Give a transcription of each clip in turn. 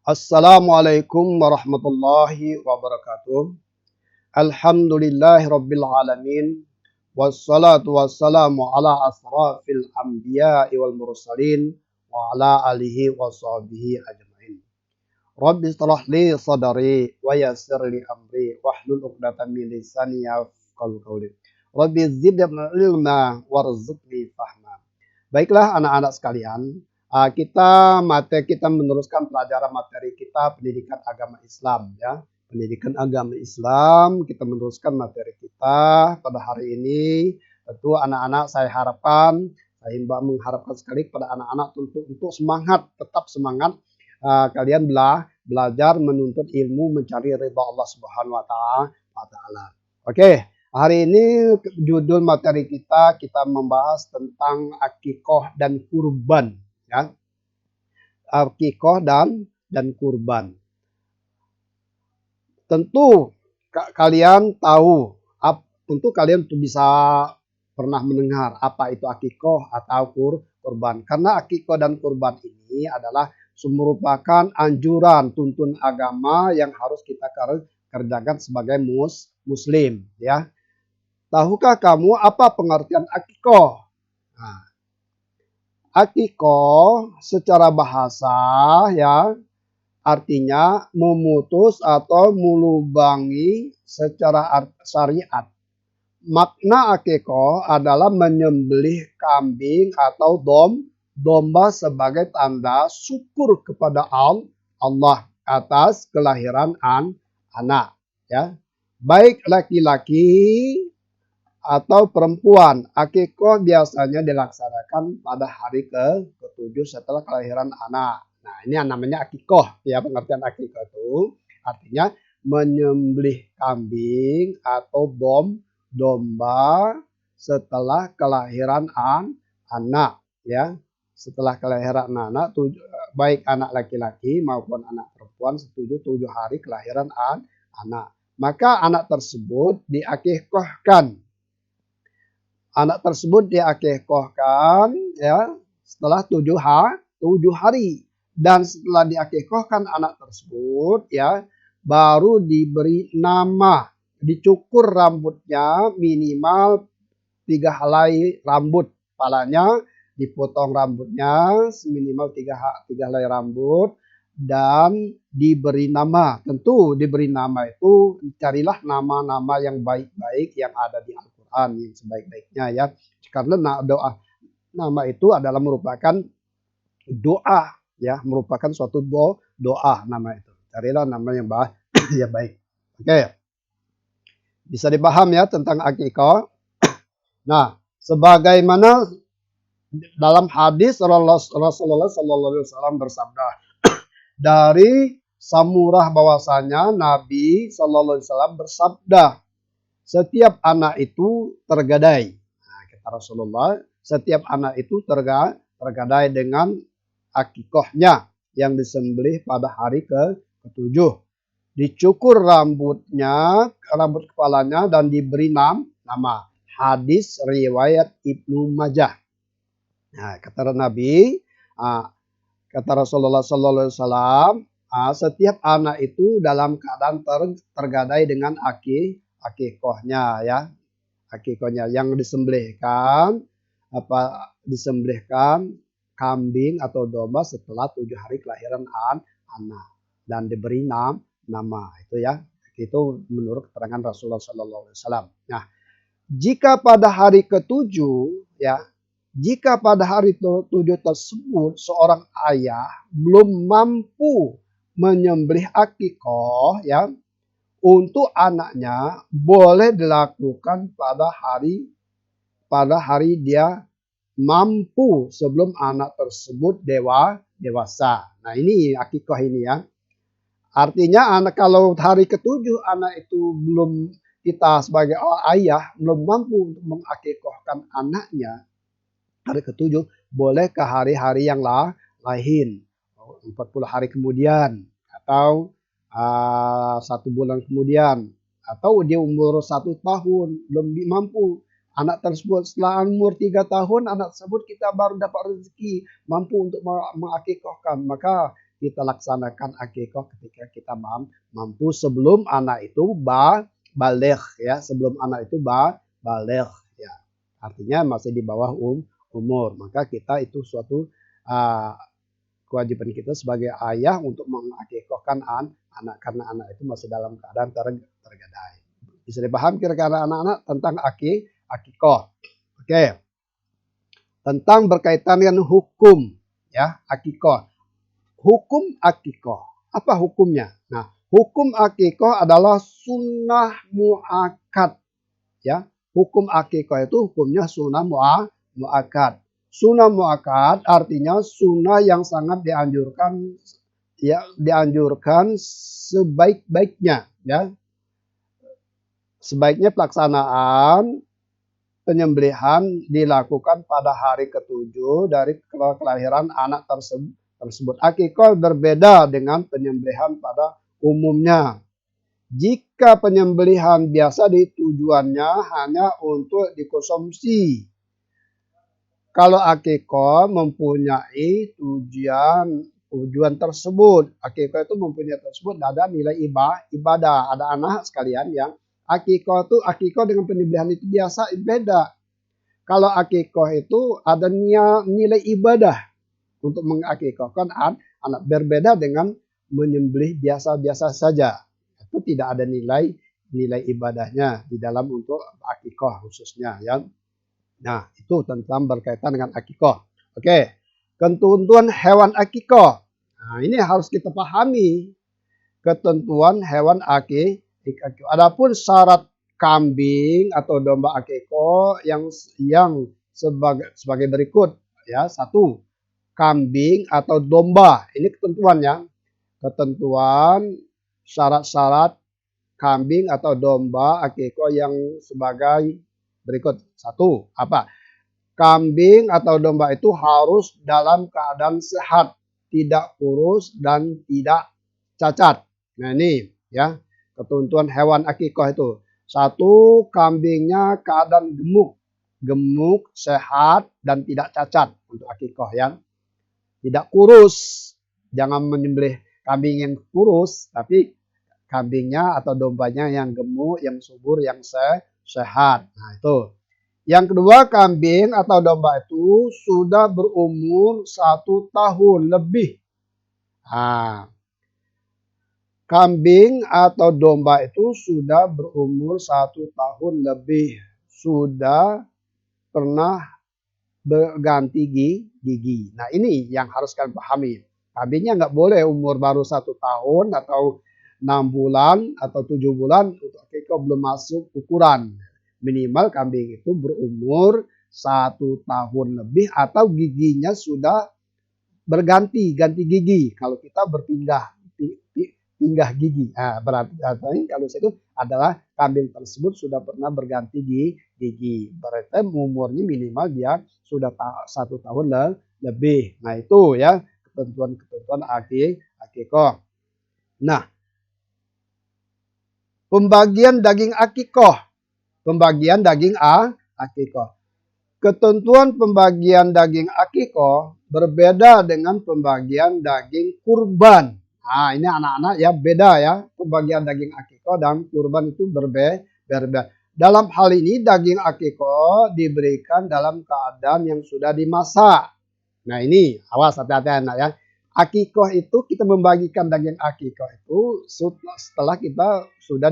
Assalamualaikum warahmatullahi wabarakatuh. Alhamdulillahi rabbil alamin. Wassalatu wassalamu ala asrafil anbiya'i wal mursalin wa ala alihi wa sahbihi ajma'in. Rabbi shrah li sadri wa yassir li amri wahlul 'uqdatam min lisani yafqahu qawli. Rabbi zidni ilma warzuqni fahma. Baiklah anak-anak sekalian, kita meneruskan pelajaran materi kita pendidikan agama Islam ya. Pendidikan agama Islam, kita meneruskan materi kita pada hari ini. Tentu anak-anak saya mengharapkan sekali kepada anak-anak untuk semangat, tetap semangat. Kalian belajar menuntut ilmu, mencari ridha Allah Subhanahu wa taala. Oke. Hari ini judul materi kita membahas tentang akikoh dan kurban ya. Akikoh dan kurban. Tentu kalian tahu, tentu kalian bisa pernah mendengar apa itu akikoh atau kurban. Karena akikoh dan kurban ini adalah merupakan anjuran tuntun agama yang harus kita kerjakan sebagai muslim ya. Tahukah kamu apa pengertian akikoh? Nah, akikoh secara bahasa ya artinya memutus atau melubangi secara syariat. Makna akikoh adalah menyembelih kambing atau domba sebagai tanda syukur kepada Allah atas kelahiran anak ya. Baik laki-laki atau perempuan. Akikoh biasanya dilaksanakan pada hari ke-7 setelah kelahiran anak. Nah, ini yang namanya akikoh ya. Pengertian akikoh itu artinya menyembelih kambing atau domba setelah kelahiran anak ya. Setelah kelahiran anak, baik anak laki-laki maupun anak perempuan setuju 7 hari kelahiran anak. Maka anak tersebut diakikohkan. Anak tersebut diakikohkan ya setelah 7 hari. Dan setelah diakikohkan anak tersebut ya baru diberi nama. Dicukur rambutnya minimal 3 helai rambut. Kepalanya dipotong rambutnya minimal 3 helai rambut. Dan diberi nama. Tentu diberi nama itu carilah nama-nama yang baik-baik yang ada di Al-Quran yang sebaik-baiknya ya. Karena nama itu adalah merupakan doa ya, merupakan suatu doa nama itu. Carilah nama yang baik. Oke. Bisa dipaham ya tentang akikoh. Nah, sebagaimana dalam hadis Rasulullah SAW bersabda dari Samurah bahwasanya Nabi SAW bersabda, setiap anak itu tergadai. Nah, kata Rasulullah, setiap anak itu tergadai dengan akikohnya yang disembelih pada hari ke-7. Dicukur rambut kepalanya dan diberi nama. Hadis riwayat Ibnu Majah. Nah, kata Nabi, kata Rasulullah SAW, setiap anak itu dalam keadaan tergadai dengan akikohnya ya. Akikohnya yang disembelihkan kambing atau domba setelah 7 hari kelahiran anak dan diberi nama itu ya. Itu menurut keterangan Rasulullah SAW. Nah, jika pada hari ke-7 ya, jika pada hari ke-7 tersebut seorang ayah belum mampu menyembelih akikoh ya untuk anaknya, boleh dilakukan pada hari dia mampu sebelum anak tersebut dewasa. Nah, ini akikoh ini ya. Artinya kalau hari ke-7 anak itu belum, kita sebagai ayah belum mampu untuk mengakikohkan anaknya, hari ke-7 boleh ke hari-hari yang lain, 40 hari kemudian atau 1 bulan kemudian, atau di umur 1 tahun belum mampu anak tersebut. Setelah umur 3 tahun anak tersebut kita baru dapat rezeki mampu untuk mengakikohkan, maka kita laksanakan akikah ketika kita mampu sebelum anak itu baligh ya, sebelum anak itu baligh ya. Artinya masih di bawah umur. Maka kita itu suatu kewajiban kita sebagai ayah untuk mengakikahkan anak karena anak itu masih dalam keadaan tergadai. Bisa dipahami kira-kira anak-anak tentang akikah. Oke. Tentang berkaitan dengan hukum ya akikah. Hukum akikah. Apa hukumnya? Nah, hukum akikah adalah sunnah muakkad ya. Hukum akikah itu hukumnya sunnah muakkad. Sunnah muakkad artinya sunnah yang sangat dianjurkan ya, dianjurkan sebaik-baiknya ya. Sebaiknya pelaksanaan penyembelihan dilakukan pada hari ke-7 dari kelahiran anak tersebut. Akikah berbeda dengan penyembelihan pada umumnya. Jika penyembelihan biasa tujuannya hanya untuk dikonsumsi. Kalau akikah mempunyai tujuan tersebut. Akikah itu mempunyai tersebut ada nilai ibadah. Ada anak sekalian yang akikah dengan penyembelihan itu biasa beda. Kalau akikah itu ada nilai ibadah untuk mengakikahkan anak, berbeda dengan menyembelih biasa-biasa saja. Itu tidak ada nilai ibadahnya di dalam untuk akikah khususnya ya. Nah, itu tentang berkaitan dengan akikah. Oke. Ketentuan hewan akikah. Nah, ini harus kita pahami. Ketentuan hewan akikah. Adapun syarat kambing atau domba akikah yang sebagai berikut ya. 1. Kambing atau domba. Ini ketentuannya. Ketentuan syarat-syarat kambing atau domba akikah yang sebagai berikut. 1. Apa? Kambing atau domba itu harus dalam keadaan sehat, tidak kurus dan tidak cacat. Nah, ini ya. Ketentuan hewan akikah itu. 1. Kambingnya keadaan gemuk, sehat dan tidak cacat untuk akikah ya. Tidak kurus. Jangan menyembelih kambing yang kurus, tapi kambingnya atau dombanya yang gemuk, yang subur, yang sehat. Nah, itu. Yang kedua, kambing atau domba itu sudah berumur 1 tahun lebih. Nah, kambing atau domba itu sudah berumur 1 tahun lebih. Sudah pernah berganti gigi. Nah, ini yang harus kalian pahami. Kambingnya nggak boleh umur baru 1 tahun atau 6 bulan atau 7 bulan. Untuk akikah belum masuk ukuran. Minimal kambing itu berumur 1 tahun lebih atau giginya sudah ganti gigi. Kalau kita pindah gigi. Nah, berarti kalau itu adalah kambing tersebut sudah pernah berganti gigi. Berarti umurnya minimal dia sudah 1 tahun lebih. Nah, itu ya ketentuan akikah. Nah, pembagian daging akikah. Pembagian daging akikah. Ketentuan pembagian daging akikah berbeda dengan pembagian daging kurban. Nah, ini anak-anak ya beda ya. Pembagian daging akikah dan kurban itu berbeda. Dalam hal ini daging akikah diberikan dalam keadaan yang sudah dimasak. Nah, ini awas hati-hati anak ya. Akikah itu kita membagikan daging akikah itu setelah kita sudah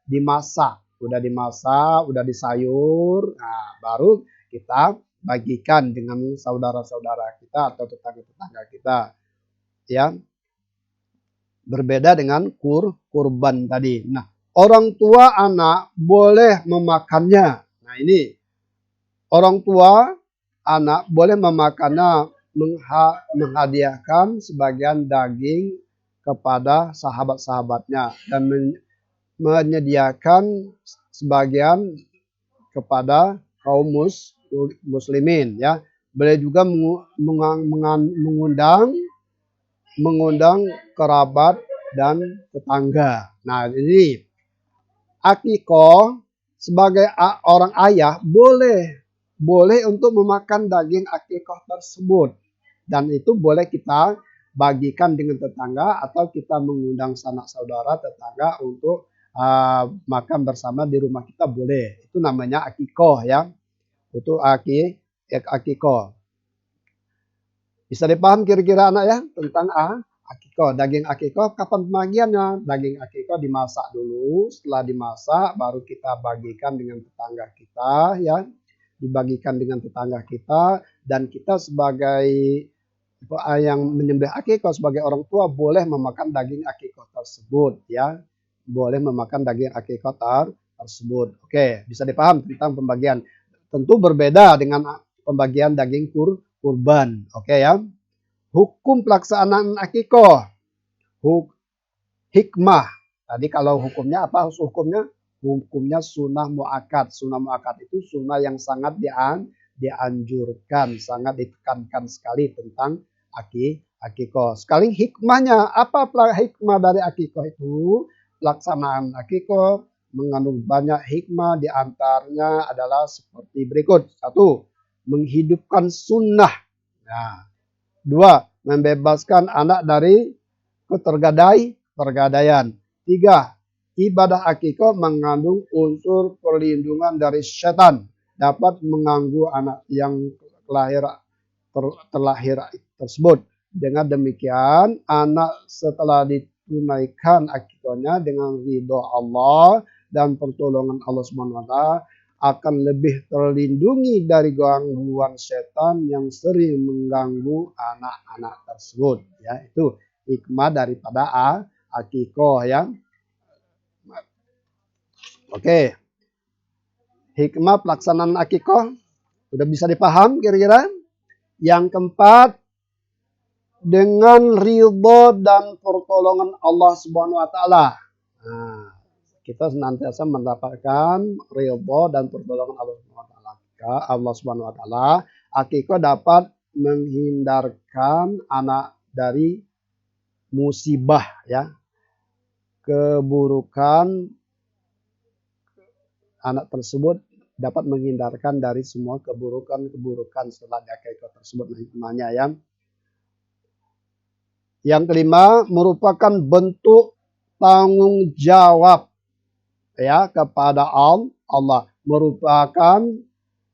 dimasak. Udah dimasak, udah disayur, nah baru kita bagikan dengan saudara-saudara kita atau tetangga-tetangga kita. Ya. Berbeda dengan kurban tadi. Nah, orang tua anak boleh memakannya. Nah, ini orang tua anak boleh memakannya, menghadiahkan sebagian daging kepada sahabat-sahabatnya dan menyediakan sebagian kepada kaum muslimin ya. Boleh juga mengundang kerabat dan tetangga. Nah, ini akikah sebagai orang ayah boleh untuk memakan daging akikah tersebut, dan itu boleh kita bagikan dengan tetangga atau kita mengundang sanak saudara tetangga untuk makan bersama di rumah kita boleh. Itu namanya akikoh ya. Itu akikoh. Bisa dipaham kira-kira anak ya tentang akikoh. Daging akikoh kapan pembagiannya? Daging akikoh dimasak dulu. Setelah dimasak baru kita bagikan dengan tetangga kita ya. Dibagikan dengan tetangga kita dan kita sebagai yang menyembelih akikoh sebagai orang tua boleh memakan daging akikoh tersebut ya. Boleh memakan daging akikoh tersebut. Oke, bisa dipaham tentang pembagian. Tentu berbeda dengan pembagian daging kurban. Oke ya. Hukum pelaksanaan akikoh. Hikmah. Tadi kalau hukumnya apa? Hukumnya sunnah muakkad. Sunnah muakkad itu sunnah yang sangat dianjurkan, sangat ditekankan sekali tentang akikoh. Sekali hikmahnya, apa hikmah dari akikoh itu? Pelaksanaan akikoh mengandung banyak hikmah, diantaranya adalah seperti berikut. 1. Menghidupkan sunnah. Nah, 2. Membebaskan anak dari ketergadaian. 3. Ibadah akikoh mengandung unsur perlindungan dari setan, dapat mengganggu anak yang terlahir tersebut. Dengan demikian, anak setelah ditunaikan akikohnya dengan ridho Allah dan pertolongan Allah SWT akan lebih terlindungi dari gangguan setan yang sering mengganggu anak-anak tersebut. Ya, itu hikmah daripada akikoh ya. Oke. Hikmah pelaksanaan akikoh sudah bisa dipaham kira-kira? Yang keempat, dengan ridho dan pertolongan Allah Subhanahu wa taala. Nah, kita senantiasa mendapatkan ridho dan pertolongan Allah Subhanahu wa taala. Allah Subhanahu wa taala, akikoh dapat menghindarkan anak dari musibah ya. Keburukan anak tersebut dapat menghindarkan dari semua keburukan setelah akikoh tersebut. Hikmahnya ya. Yang kelima, merupakan bentuk tanggung jawab ya kepada Allah. Merupakan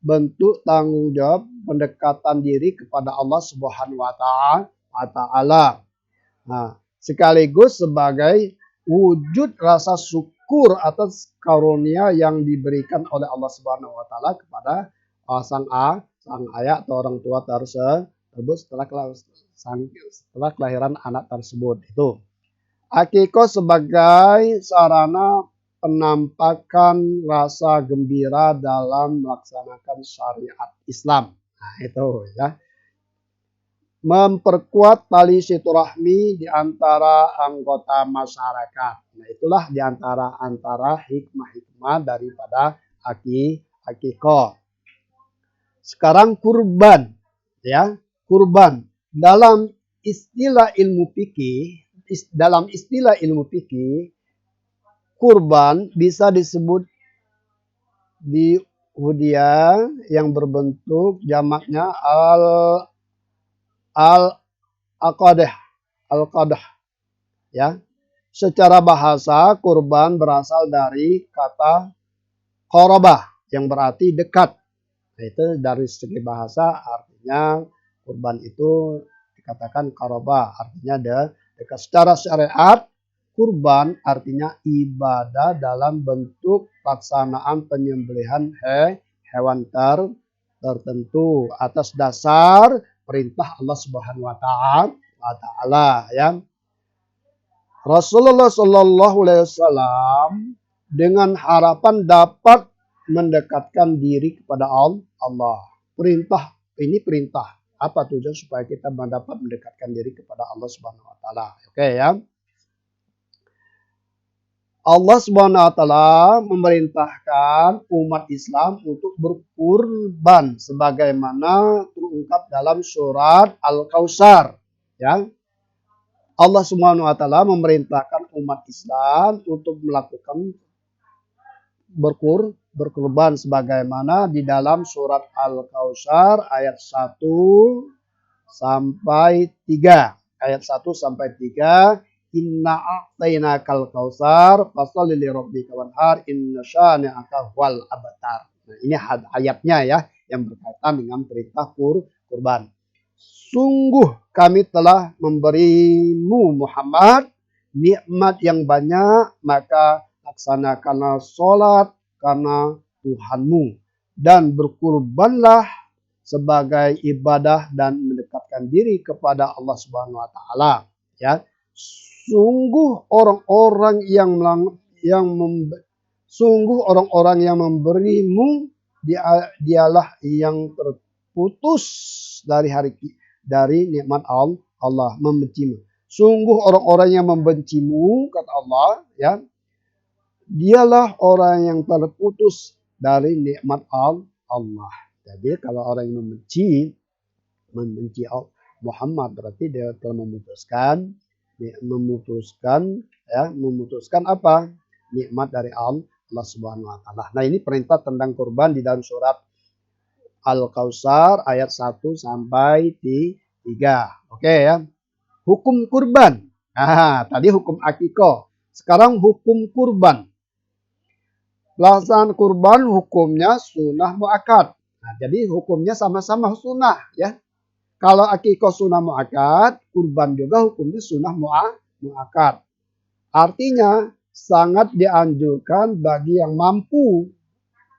bentuk tanggung jawab pendekatan diri kepada Allah Subhanahu wa taala. Nah, sekaligus sebagai wujud rasa syukur atas karunia yang diberikan oleh Allah Subhanahu wa taala kepada sang ayah atau orang tua tersebut setelah kelahiran anak tersebut. Itu akikoh sebagai sarana penampakan rasa gembira dalam melaksanakan syariat Islam. Nah, itu ya. Memperkuat tali silaturahmi di antara anggota masyarakat. Nah, itulah di antara hikmah-hikmah daripada akikoh. Sekarang kurban ya. Kurban dalam istilah ilmu fikih, kurban bisa disebut di hudiyah yang berbentuk jamaknya al-qadah ya. Secara bahasa kurban berasal dari kata qarabah yang berarti dekat. Nah, itu dari segi bahasa artinya kurban itu dikatakan qarabah, artinya dekat. Secara syariat kurban artinya ibadah dalam bentuk pelaksanaan penyembelihan hewan tertentu atas dasar perintah Allah Subhanahu wa taala ya. Rasulullah Shallallahu alaihi wasallam dengan harapan dapat mendekatkan diri kepada Allah. Perintah ini perintah. Apa tujuan supaya kita dapat mendekatkan diri kepada Allah Subhanahu wa taala. Oke ya. Allah Subhanahu wa taala memerintahkan umat Islam untuk berkurban sebagaimana terungkap dalam surat Al-Kautsar ya. Allah Subhanahu wa taala memerintahkan umat Islam untuk melakukan berkurban sebagaimana di dalam surat Al-Kautsar ayat 1 sampai 3. ayat 1 sampai 3. Inna a'tainakal kautsar fasholli li rabbika wanhar inna syani'aka wal abtar. Nah, ini ayatnya ya yang berkaitan dengan perintah kurban. Sungguh kami telah memberimu Muhammad nikmat yang banyak, maka laksanakanlah sholat karena Tuhanmu dan berkurbanlah sebagai ibadah dan mendekatkan diri kepada Allah Subhanahu wa taala, ya. Sungguh orang-orang yang memberimu dialah yang terputus dari nikmat Allah, membencimu. Sungguh orang-orang yang membencimu, kata Allah, ya, dialah orang yang terputus dari nikmat Allah. Jadi kalau orang yang membenci Muhammad, berarti dia telah memutuskan apa? Nikmat dari Allah Subhanahu wa taala. Nah, ini perintah tentang kurban di dalam surat Al-Kautsar ayat 1 sampai 3. Oke ya. Hukum kurban. Nah, tadi hukum akikah. Sekarang hukum kurban. Pelaksanaan kurban hukumnya sunnah muakkad. Nah, jadi hukumnya sama-sama sunnah ya. Kalau akikah sunnah muakkad, kurban juga hukumnya sunnah muakkad. Artinya sangat dianjurkan bagi yang mampu.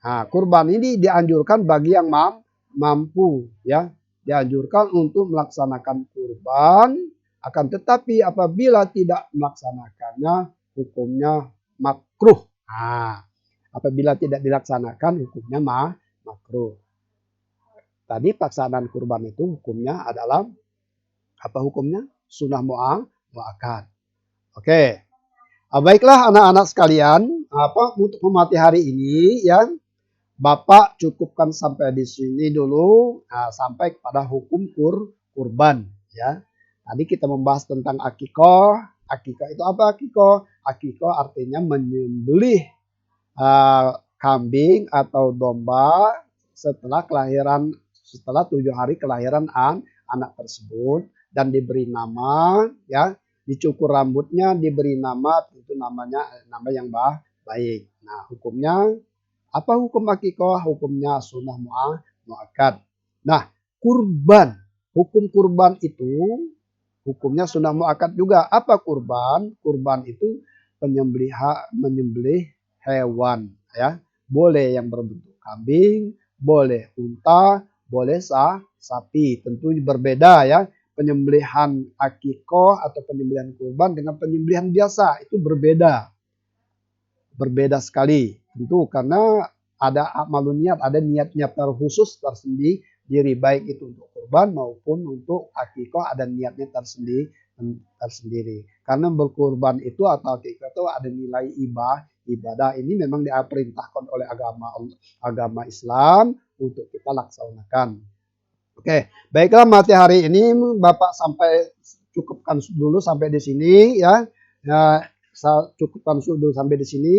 Nah, kurban ini dianjurkan bagi yang mampu ya. Dianjurkan untuk melaksanakan kurban, akan tetapi apabila tidak melaksanakannya hukumnya makruh. Nah, apabila tidak dilaksanakan hukumnya makruh. Tadi pelaksanaan kurban itu hukumnya adalah apa hukumnya? Sunnah muakkad. Oke. Baiklah anak-anak sekalian, untuk memati hari ini ya, Bapak cukupkan sampai di sini dulu, sampai kepada hukum kurban ya. Tadi kita membahas tentang akikah. Akikah itu apa akikah? Akikah artinya menyembelih kambing atau domba setelah 7 hari kelahiran anak tersebut dan diberi nama ya, dicukur rambutnya, diberi nama, itu nama yang baik. Nah, hukumnya apa hukum akikah? Hukumnya sunnah muakkad. Nah, kurban, hukum kurban itu hukumnya sunnah muakkad juga. Apa kurban? Kurban itu menyembelih hewan ya. Boleh yang berbentuk kambing, boleh unta, boleh sapi. Tentu berbeda ya. Penyembelihan akikah atau penyembelihan kurban dengan penyembelihan biasa itu berbeda. Berbeda sekali. Tentu karena ada amalun niat, ada niat-niat terkhusus tersendiri, baik itu untuk kurban maupun untuk akikah ada niatnya tersendiri. Karena berkurban itu atau akikah itu ada nilai ibadah. Ini memang diperintahkan oleh agama Islam untuk kita laksanakan. Oke, baiklah mati hari ini Bapak cukupkan dulu sampai di sini ya. Cukupkan dulu sampai di sini.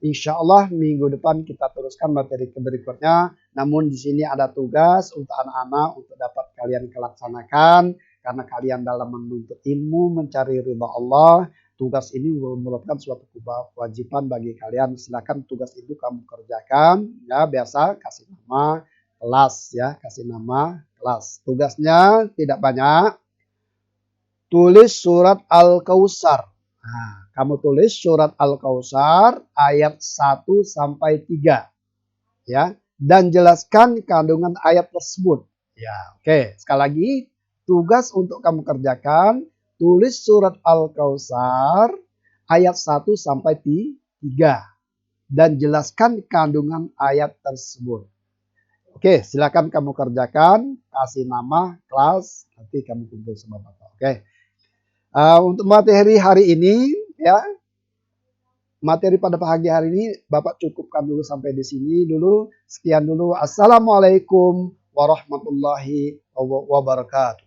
Insya Allah minggu depan kita teruskan materi berikutnya. Namun di sini ada tugas untuk anak-anak untuk dapat kalian laksanakan karena kalian dalam menuntut ilmu mencari ridha Allah. Tugas ini merupakan suatu kewajiban bagi kalian. Silakan tugas itu kamu kerjakan ya, biasa kasih nama kelas ya, kasih nama kelas. Tugasnya tidak banyak. Tulis surat Al-Kautsar. Nah, kamu tulis surat Al-Kautsar ayat 1 sampai 3 ya, dan jelaskan kandungan ayat tersebut. Ya, oke. Sekali lagi, tugas untuk kamu kerjakan, tulis surat Al-Kautsar ayat 1 sampai 3 dan jelaskan kandungan ayat tersebut. Oke, silakan kamu kerjakan, kasih nama kelas, nanti kamu kumpul sama Bapak. Oke. Untuk materi hari ini ya, materi pada pagi hari ini Bapak cukupkan dulu sampai di sini dulu. Sekian dulu. Assalamualaikum warahmatullahi wabarakatuh.